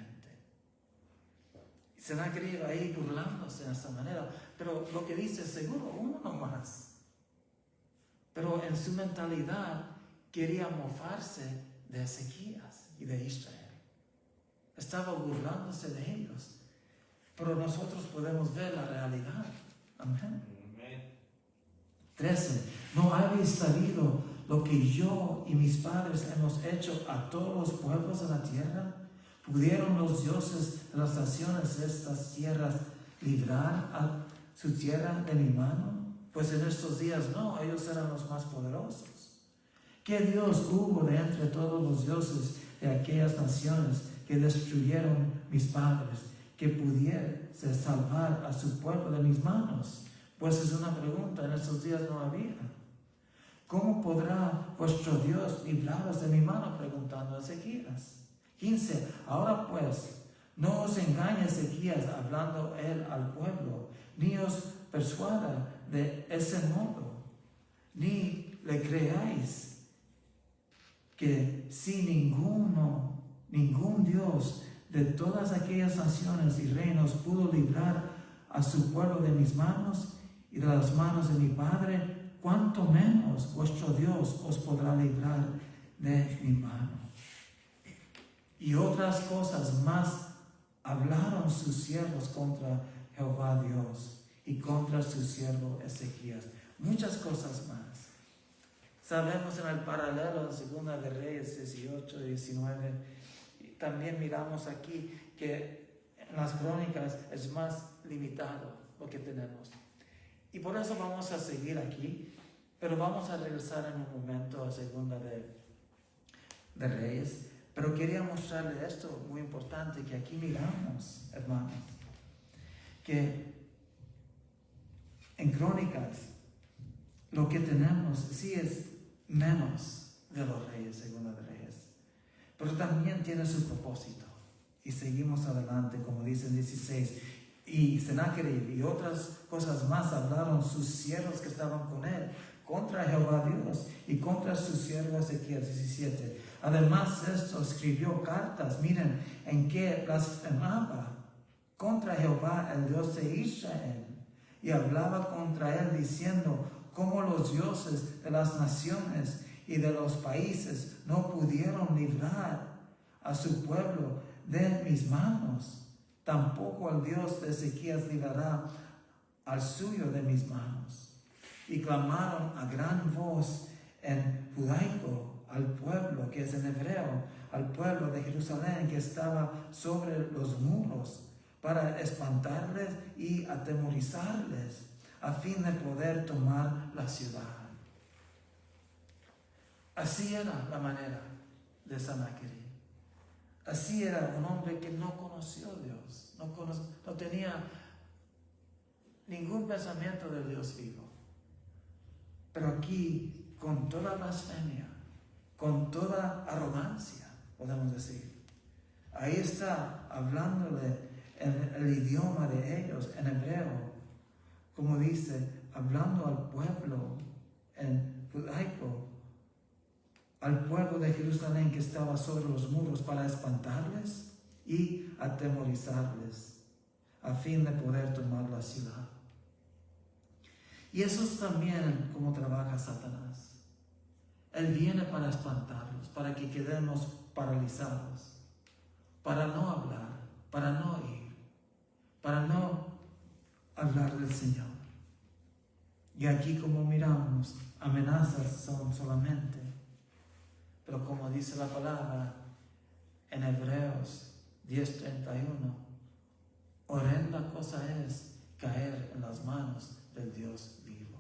Se ha querido ahí burlándose de esta manera, pero lo que dice seguro uno nomás. Pero en su mentalidad quería mofarse de Ezequías y de Israel. Estaba burlándose de ellos. Pero nosotros podemos ver la realidad. Amén. 13. ¿No habéis sabido lo que yo y mis padres hemos hecho a todos los pueblos de la tierra? ¿Pudieron los dioses de las naciones de estas tierras librar a su tierra de mi mano? Pues en estos días no, ellos eran los más poderosos. ¿Qué Dios hubo de entre todos los dioses de aquellas naciones que destruyeron mis padres, que pudiese salvar a su pueblo de mis manos? Pues es una pregunta, en estos días no había. ¿Cómo podrá vuestro Dios libraros de mi mano? Preguntando a Ezequías. 15. Ahora pues, no os engañe Ezequías hablando él al pueblo, ni os persuada de ese modo, ni le creáis que si ningún Dios de todas aquellas naciones y reinos pudo librar a su pueblo de mis manos y de las manos de mi Padre, cuánto menos vuestro Dios os podrá librar de mi mano. Y otras cosas más hablaron sus siervos contra Jehová Dios y contra su siervo Ezequías. Muchas cosas más. Sabemos en el paralelo en Segunda de Reyes 18 y 19. Y también miramos aquí que en las crónicas es más limitado lo que tenemos. Y por eso vamos a seguir aquí, pero vamos a regresar en un momento a Segunda de Reyes. Pero quería mostrarle esto muy importante que aquí miramos, hermanos, que en Crónicas lo que tenemos sí es menos de los reyes, Segunda de Reyes, pero también tiene su propósito. Y seguimos adelante, como dice en 16. Y Sennacherib y otras cosas más hablaron sus siervos que estaban con él contra Jehová Dios y contra su siervo Ezequías. 17. Además esto escribió cartas, miren, en que blasfemaba contra Jehová, el Dios de Israel, y hablaba contra él diciendo, como los dioses de las naciones y de los países no pudieron librar a su pueblo de mis manos, tampoco el Dios de Ezequías librará al suyo de mis manos. Y clamaron a gran voz en judaico al pueblo, que es en hebreo, al pueblo de Jerusalén que estaba sobre los muros, para espantarles y atemorizarles, a fin de poder tomar la ciudad. Así era la manera de Sennacherib. Así era un hombre que no conoció a Dios, no tenía ningún pensamiento de Dios vivo. Pero aquí, con toda blasfemia, con toda arrogancia, podemos decir, ahí está hablándole en el idioma de ellos, en hebreo, como dice, hablando al pueblo en judaico, al pueblo de Jerusalén que estaba sobre los muros para espantarles y atemorizarles, a fin de poder tomar la ciudad. Y eso es también como trabaja Satanás. Él viene para espantarlos, para que quedemos paralizados, para no hablar, para no oír, para no hablar del Señor. Y aquí, como miramos, amenazas son solamente, pero como dice la palabra en Hebreos 10:31, horrenda cosa es caer en las manos del Dios vivo.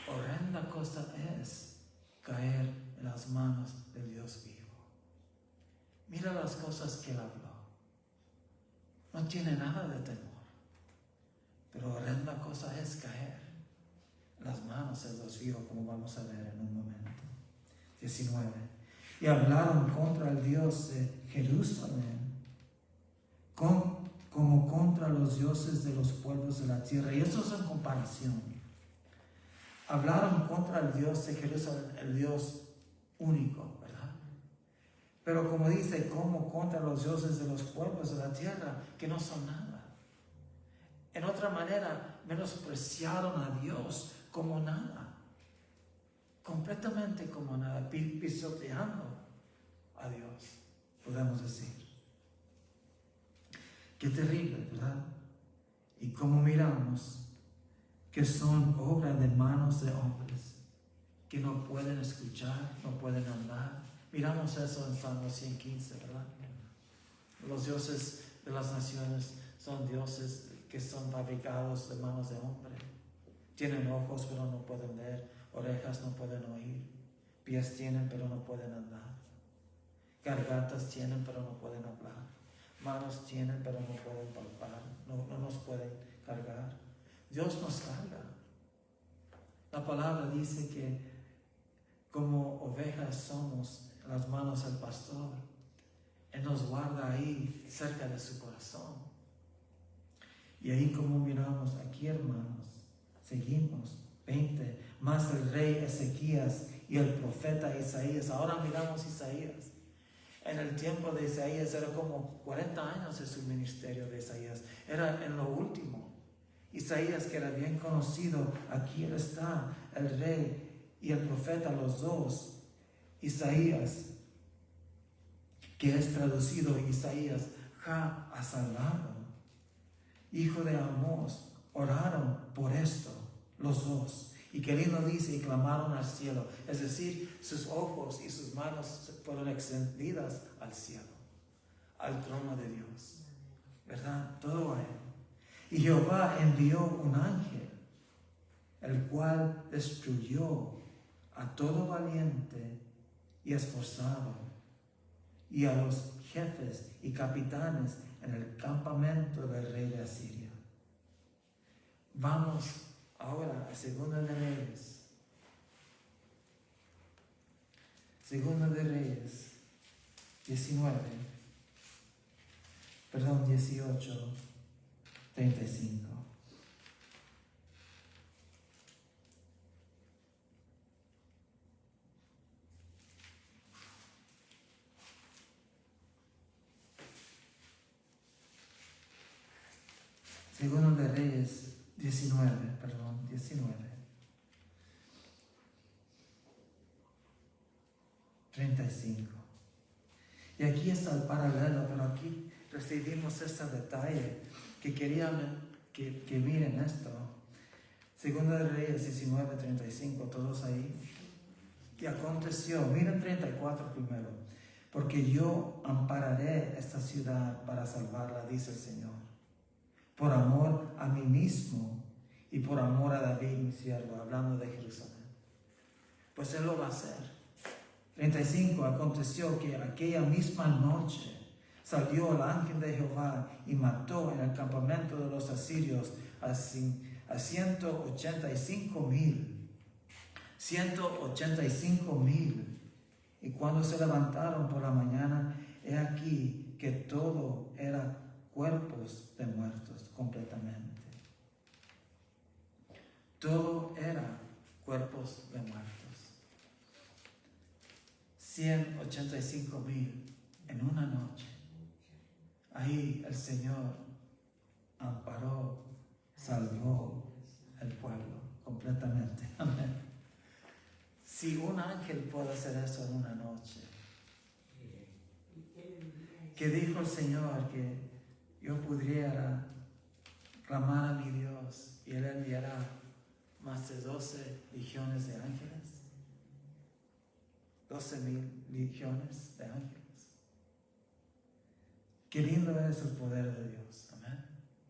Horrenda cosa es caer en las manos del Dios vivo. Mira las cosas que él habló. No tiene nada de temor. Pero horrenda cosa es caer en las manos del Dios vivo, como vamos a ver en un momento. 19. Y hablaron contra el Dios de Jerusalén, como contra los dioses de los pueblos de la tierra. Y eso es en comparación. Hablaron contra el Dios de Jerusalén, el Dios único, ¿verdad? Pero como dice, como contra los dioses de los pueblos de la tierra, que no son nada. En otra manera, menospreciaron a Dios como nada. Completamente como nada, pisoteando a Dios, podemos decir. Qué terrible, ¿verdad? Y como miramos que son obra de manos de hombres que no pueden escuchar, no pueden andar. Miramos eso en Salmo 115, ¿verdad? Los dioses de las naciones son dioses que son fabricados de manos de hombre. Tienen ojos pero no pueden ver, orejas no pueden oír, pies tienen pero no pueden andar, gargantas tienen pero no pueden hablar, manos tienen pero no pueden palpar, no nos pueden cargar. Dios nos carga. La palabra dice que como ovejas somos en las manos del pastor. Él nos guarda ahí cerca de su corazón. Y ahí como miramos aquí, hermanos, seguimos 20, más el rey Ezequías y el profeta Isaías. Ahora miramos Isaías. En el tiempo de Isaías era como 40 años de su ministerio de Isaías. Era en lo último. Isaías, que era bien conocido, aquí él está, el rey y el profeta, los dos. Isaías, que es traducido Isaías, Ja Asalado, hijo de Amós, oraron por esto, los dos. Y que lindo dice, y clamaron al cielo. Es decir, sus ojos y sus manos fueron extendidas al cielo, al trono de Dios. ¿Verdad? Todo a él. Y Jehová envió un ángel, el cual destruyó a todo valiente y esforzado, y a los jefes y capitanes en el campamento del rey de Asiria. Vamos ahora a Segunda de Reyes. Segunda de Reyes 18:35. Segundo de Reyes 19. 35. Y aquí está el paralelo, pero aquí recibimos este detalle que querían que miren esto. Segundo de Reyes 19:35, todos ahí. Y aconteció, miren 34 primero, porque yo ampararé esta ciudad para salvarla, dice el Señor, por amor a mí mismo y por amor a David, mi siervo, hablando de Jerusalén. Pues Él lo va a hacer. 35. Aconteció que aquella misma noche salió el ángel de Jehová y mató en el campamento de los asirios a 185,000. 185,000. Y cuando se levantaron por la mañana, he aquí que todo era cuerpos de muertos completamente. Todo era cuerpos de muertos. 185,000 en una noche. Ahí el Señor amparó, salvó el pueblo completamente. Amén. Si un ángel puede hacer eso en una noche, que dijo el Señor que yo pudiera clamar a mi Dios y Él enviará más de 12 legiones de ángeles, 12,000 legiones de ángeles. Qué lindo es el poder de Dios. Amén.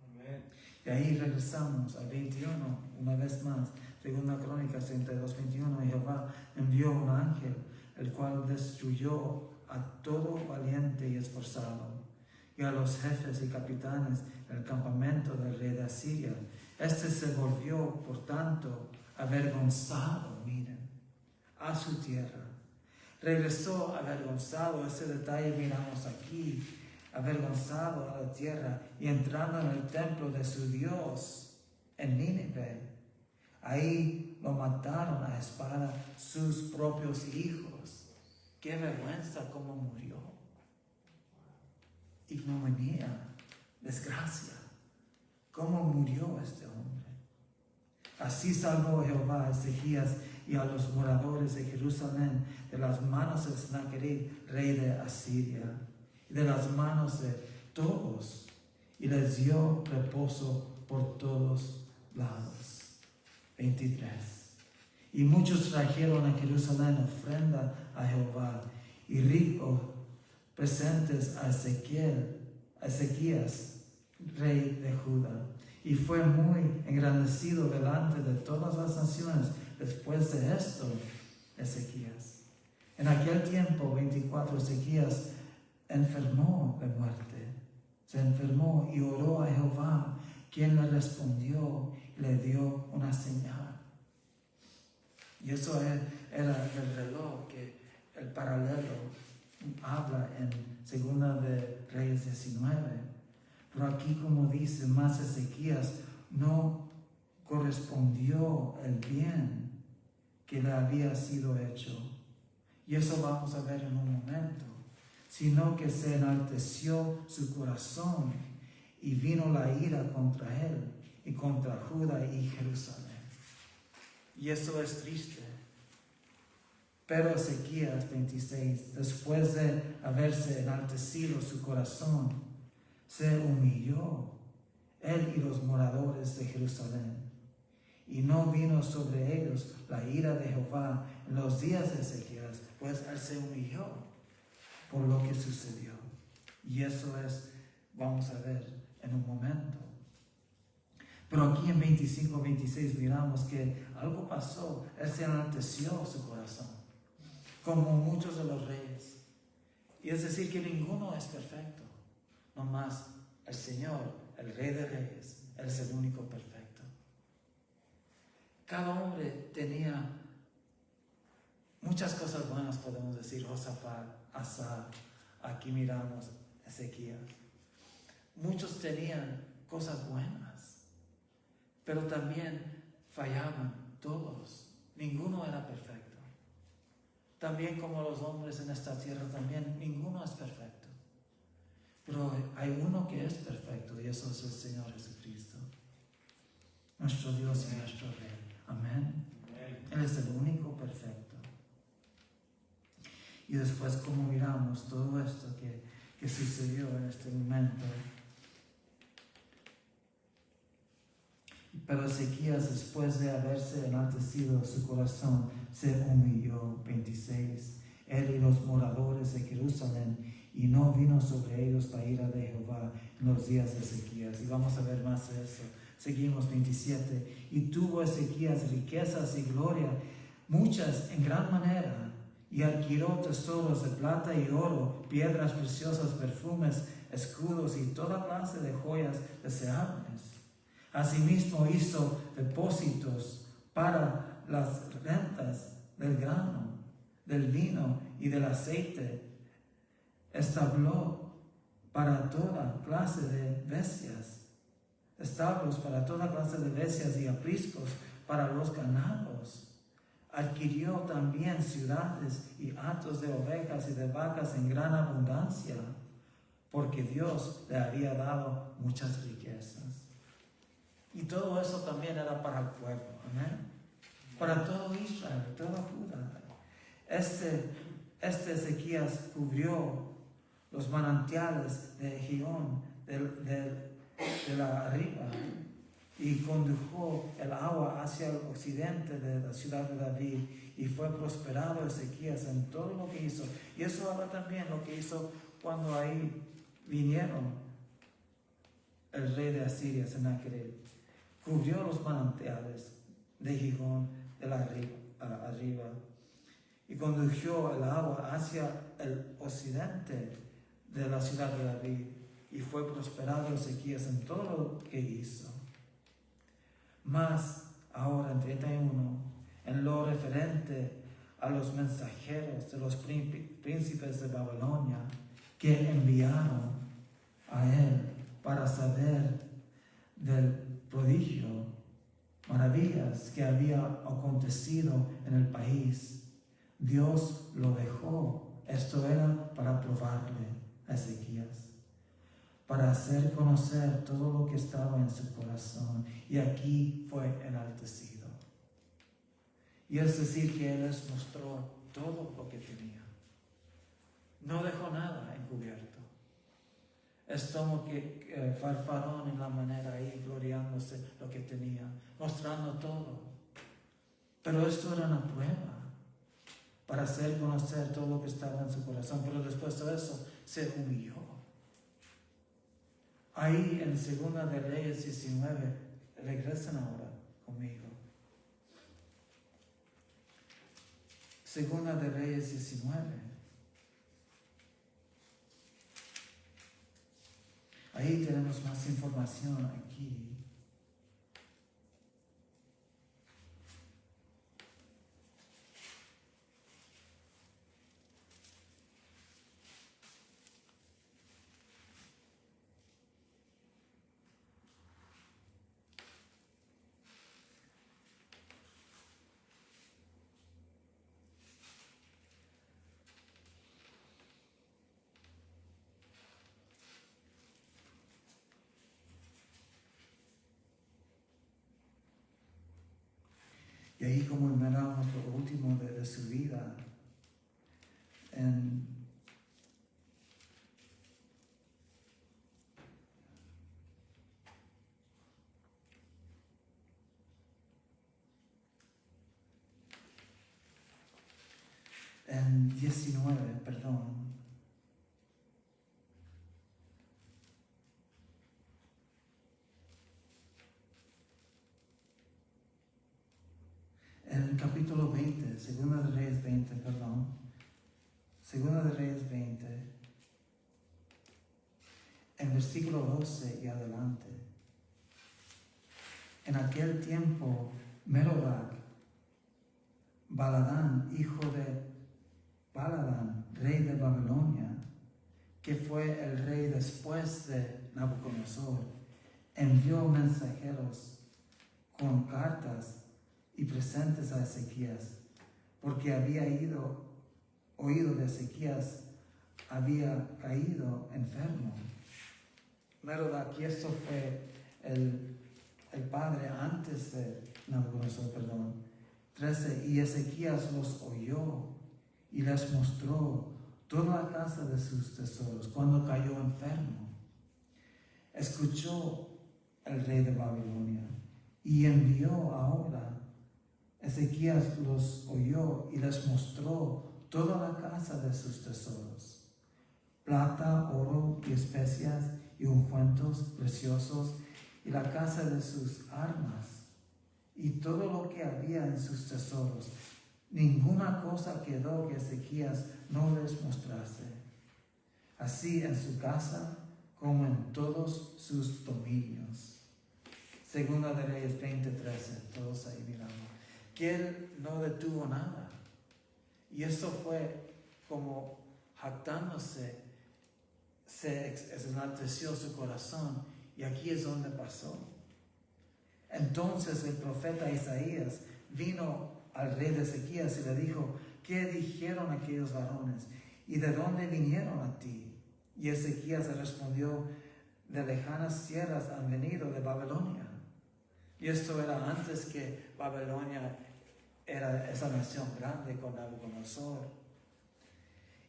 Amén. Y ahí regresamos al 21, una vez más. Segunda Crónicas 32:21, y Jehová envió un ángel, el cual destruyó a todo valiente y esforzado, y a los jefes y capitanes del campamento del rey de Asiria. Este se volvió, por tanto, avergonzado, miren, a su tierra. Regresó avergonzado, ese detalle miramos aquí, avergonzado a la tierra, y entrando en el templo de su Dios en Nínive. Ahí lo mataron a espada sus propios hijos. Qué vergüenza cómo murió. Ignominia, desgracia. Cómo murió este hombre. Así salvó Jehová a Ezequías y a los moradores de Jerusalén de las manos de Sennacherib, rey de Asiria, y de las manos de todos, y les dio reposo por todos lados. 23. Y muchos trajeron a Jerusalén ofrenda a Jehová y ricos presentes a Ezequías, rey de Judá. Y fue muy engrandecido delante de todas las naciones después de esto, Ezequías. En aquel tiempo, 24, Ezequías enfermó de muerte. Se enfermó y oró a Jehová, quien le respondió y le dio una señal. Y eso era el reloj que el paralelo habla en Segunda de Reyes 19. Pero aquí, como dice, más Ezequías no correspondió el bien que le había sido hecho. Y eso vamos a ver en un momento. Sino que se enalteció su corazón y vino la ira contra él y contra Judá y Jerusalén. Y eso es triste. Pero Ezequías 26, después de haberse enaltecido su corazón, se humilló, él y los moradores de Jerusalén. Y no vino sobre ellos la ira de Jehová en los días de Ezequías, pues él se humilló por lo que sucedió. Y eso es, vamos a ver en un momento. Pero aquí en 25-26 miramos que algo pasó. Él se enalteció su corazón, como muchos de los reyes. Y es decir, que ninguno es perfecto. Nomás el Señor, el Rey de Reyes, Él es el único perfecto. Cada hombre tenía muchas cosas buenas, podemos decir. Josafat, Asa, aquí miramos Ezequías. Muchos tenían cosas buenas, pero también fallaban todos. Ninguno era perfecto. También como los hombres en esta tierra, también ninguno es perfecto. Pero hay uno que es perfecto y eso es el Señor Jesucristo, nuestro Dios y nuestro Rey. Amén. Él es el único perfecto. Y después, como miramos todo esto que sucedió en este momento. Pero Ezequías, después de haberse enaltecido su corazón, se humilló. 26. Él y los moradores de Jerusalén, y no vino sobre ellos la ira de Jehová en los días de Ezequías. Y vamos a ver más de eso. Seguimos. 27. Y tuvo Ezequías riquezas y gloria, muchas en gran manera, y adquirió tesoros de plata y oro, piedras preciosas, perfumes, escudos y toda clase de joyas deseables. Asimismo hizo depósitos para las rentas del grano, del vino y del aceite. Establó para toda clase de bestias, establos para toda clase de bestias y apriscos para los ganados. Adquirió también ciudades y hatos de ovejas y de vacas en gran abundancia, porque Dios le había dado muchas riquezas. Y todo eso también era para el pueblo, amén. Para todo Israel, toda Judá. Este Ezequías cubrió los manantiales de Gihón, de la arriba, y condujo el agua hacia el occidente de la ciudad de David, y fue prosperado Ezequías en todo lo que hizo. Y eso habla también lo que hizo cuando ahí vinieron el rey de Asiria, Sennacherib. Cubrió los manantiales de Gihón de la arriba y condujo el agua hacia el occidente de la ciudad de David, y fue prosperado Ezequías en todo lo que hizo. Mas ahora en 31, en lo referente a los mensajeros de los príncipes de Babilonia que enviaron a él para saber del prodigio, maravillas que había acontecido en el país, Dios lo dejó. Esto era para probarle a Ezequías, para hacer conocer todo lo que estaba en su corazón, y aquí fue enaltecido. Y es decir, que Él les mostró todo lo que tenía. No dejó nada encubierto. Es como que Faraón en la manera ahí, gloriándose lo que tenía, mostrando todo. Pero esto era una prueba para hacer conocer todo lo que estaba en su corazón. Pero después de eso, se humilló. Ahí en 2 de Reyes 19, regresen ahora conmigo. 2 de Reyes 19. Ahí tenemos más información aquí. Y ahí, como miramos lo último de su vida, en en 19, perdón. En el capítulo 20, 2 de Reyes 20, perdón. 2 de Reyes 20, en versículo 12 y adelante. En aquel tiempo, Merodach, Baladán, hijo de Baladán, rey de Babilonia, que fue el rey después de Nabucodonosor, envió mensajeros con cartas y presentes a Ezequías, porque había oído de Ezequías, había caído enfermo. Merodach, y esto fue el padre antes de Nabucodonosor, perdón. 13, y Ezequías los oyó y les mostró toda la casa de sus tesoros cuando cayó enfermo. Escuchó el rey de Babilonia y envió ahora. Ezequías los oyó y les mostró toda la casa de sus tesoros: plata, oro y especias y ungüentos preciosos, y la casa de sus armas, y todo lo que había en sus tesoros. Ninguna cosa quedó que Ezequías no les mostrase, así en su casa como en todos sus dominios. Segunda de Reyes 20:13, todos ahí mirando. Que él no detuvo nada. Y eso fue como jactándose, se enalteció su corazón. Y aquí es donde pasó. Entonces el profeta Isaías vino al rey de Ezequías y le dijo: ¿qué dijeron aquellos varones? ¿Y de dónde vinieron a ti? Y Ezequías le respondió: de lejanas tierras han venido, de Babilonia. Y esto era antes que Babilonia era esa nación grande con Nabucodonosor.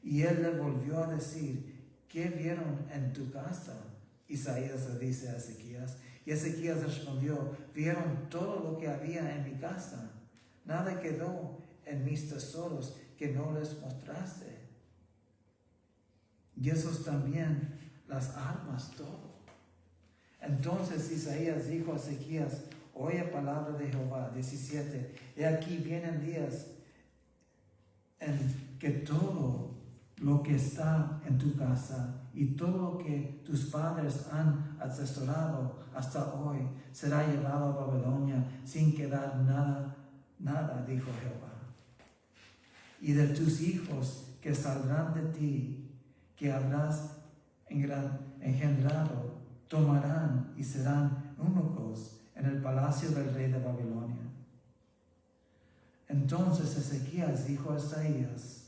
Y él le volvió a decir: ¿qué vieron en tu casa? Isaías le dice a Ezequías. Y Ezequías respondió: vieron todo lo que había en mi casa. Nada quedó en mis tesoros que no les mostrase. Y esos también, las armas, todo. Entonces Isaías dijo a Ezequías: oye palabra de Jehová. 17. He aquí vienen días en que todo lo que está en tu casa y todo lo que tus padres han atesorado hasta hoy será llevado a Babilonia sin quedar nada, dijo Jehová. Y de tus hijos que saldrán de ti, que habrás engendrado, tomarán y serán eunucos en el palacio del rey de Babilonia. Entonces Ezequías dijo a Isaías: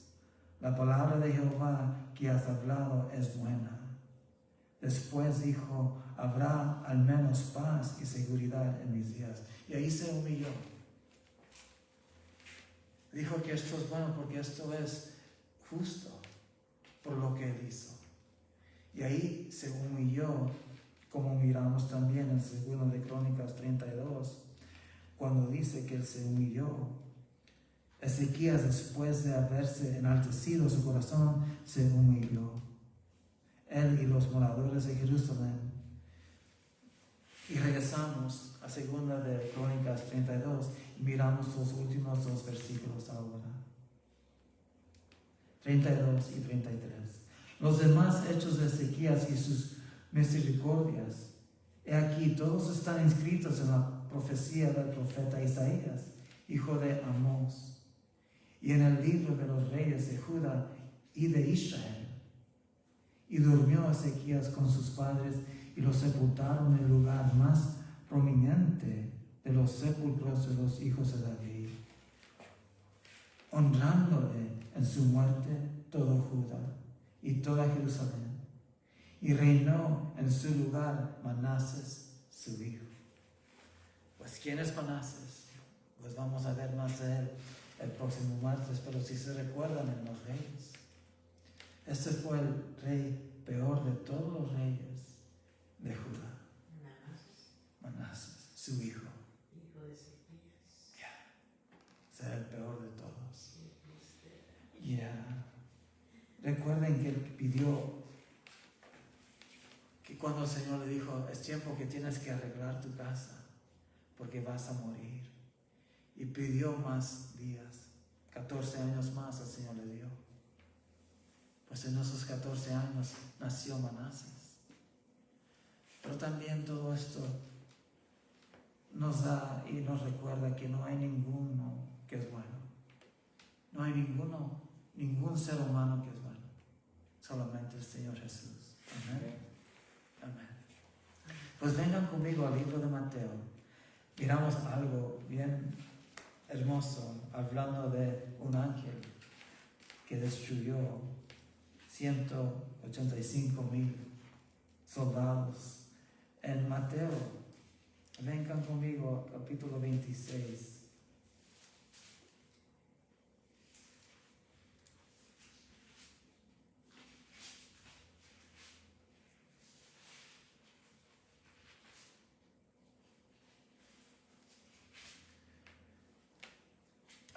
la palabra de Jehová que has hablado es buena. Después dijo: habrá al menos paz y seguridad en mis días. Y ahí se humilló. Dijo que esto es bueno porque esto es justo por lo que él hizo. Y ahí se humilló, como miramos también en 2 de Crónicas 32, cuando dice que él se humilló. Ezequías, después de haberse enaltecido su corazón, se humilló. Él y los moradores de Jerusalén. Y regresamos a 2 de Crónicas 32 y miramos los últimos 2 versículos ahora. 32 y 33. Los demás hechos de Ezequías y sus misericordias, he aquí, todos están inscritos en la profecía del profeta Isaías, hijo de Amós, y en el libro de los reyes de Judá y de Israel. Y durmió Ezequías con sus padres y los sepultaron en el lugar más prominente de los sepulcros de los hijos de David, honrándole en su muerte todo Judá y toda Jerusalén. Y reinó en su lugar Manasés, su hijo. Pues ¿quién es Manasés? Pues vamos a ver más de él el próximo martes, pero si se recuerdan en los reyes, este fue el rey peor de todos los reyes de Judá. Manasés, su hijo. Hijo de Ezequías. Será el peor de todos. Recuerden que él pidió que cuando el Señor le dijo: es tiempo que tienes que arreglar tu casa porque vas a morir. Y pidió más días, 14 años más el Señor le dio. Pues en esos 14 años nació Manasés. Pero también todo esto nos da y nos recuerda que no hay ninguno que es bueno. No hay ningún ser humano que es bueno. Solamente el Señor Jesús. Amén. Amén. Pues vengan conmigo al libro de Mateo. Miramos algo bien hermoso, hablando de un ángel que destruyó 185,000 soldados. En Mateo, vengan conmigo, capítulo 26.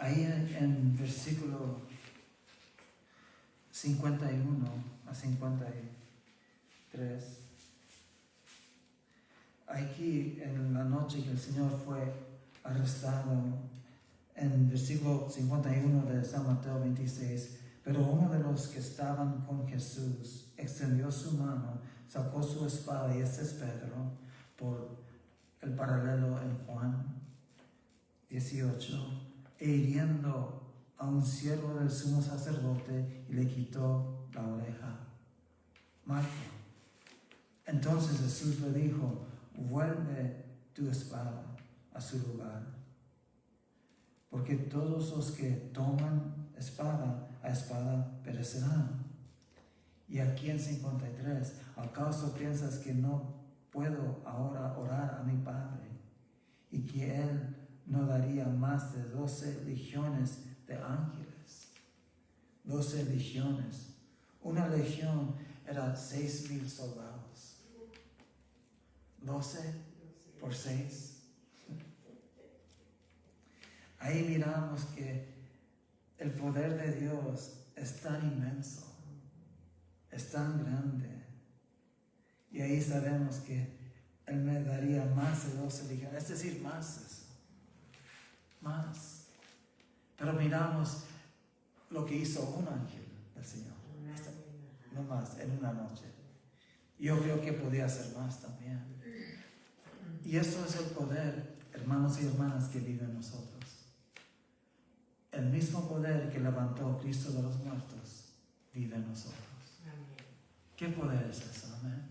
Ahí en versículo 51 a 53, aquí en la noche que el Señor fue arrestado, En versículo 51 de San Mateo 26, pero uno de los que estaban con Jesús extendió su mano, sacó su espada, y este es Pedro, por el paralelo en Juan 18, e hiriendo a un siervo del sumo sacerdote, y le quitó la oreja. Marco. Entonces Jesús le dijo, vuelve tu espada a su lugar, porque todos los que toman espada a espada perecerán. Y aquí en 53, ¿acaso piensas que no puedo ahora orar a mi Padre y que Él no daría más de 12 legiones de ángeles? 12 legiones. Una legión era 6,000 soldados. 12 por 6. Ahí miramos que el poder de Dios es tan inmenso, es tan grande. Y ahí sabemos que Él me daría más de 12 legiones, es decir, más eso. Más. Pero miramos lo que hizo un ángel del Señor. No más, en una noche. Yo creo que podía ser más también. Y eso es el poder, hermanos y hermanas, que vive en nosotros. El mismo poder que levantó a Cristo de los muertos vive en nosotros. ¿Qué poder es eso? Amén.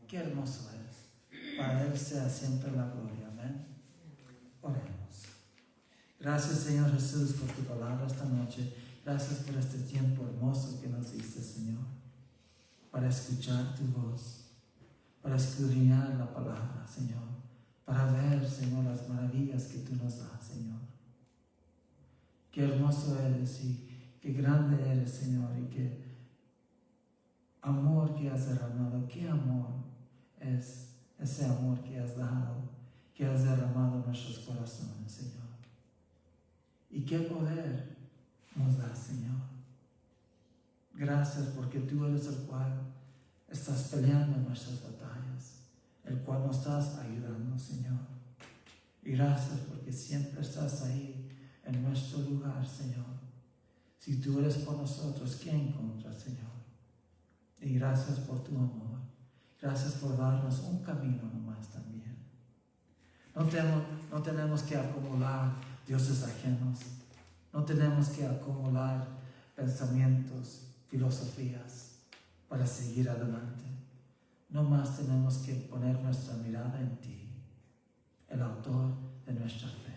Qué hermoso es. Para Él sea siempre la gloria. Amén. Oremos. Gracias, Señor Jesús, por tu palabra esta noche. Gracias por este tiempo hermoso que nos diste, Señor, para escuchar tu voz, para escudriñar la palabra, Señor, para ver, Señor, las maravillas que tú nos das, Señor. Qué hermoso eres y qué grande eres, Señor, y qué amor que has derramado. Qué amor es ese amor que has dado, que has derramado en nuestros corazones, Señor. Y qué poder nos das, Señor. Gracias porque tú eres el cual estás peleando nuestras batallas, el cual nos estás ayudando, Señor. Y gracias porque siempre estás ahí en nuestro lugar, Señor. Si tú eres por nosotros, ¿quién contra, Señor? Y gracias por tu amor. Gracias por darnos un camino nomás también. No tenemos que acumular dioses ajenos. No tenemos que acumular pensamientos, filosofías para seguir adelante. No más tenemos que poner nuestra mirada en ti, el autor de nuestra fe.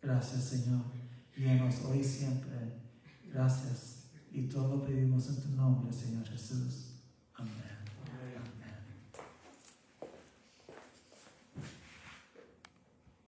Gracias, Señor. Guíanos hoy y siempre. Gracias. Y todo lo pedimos en tu nombre, Señor Jesús. Amén.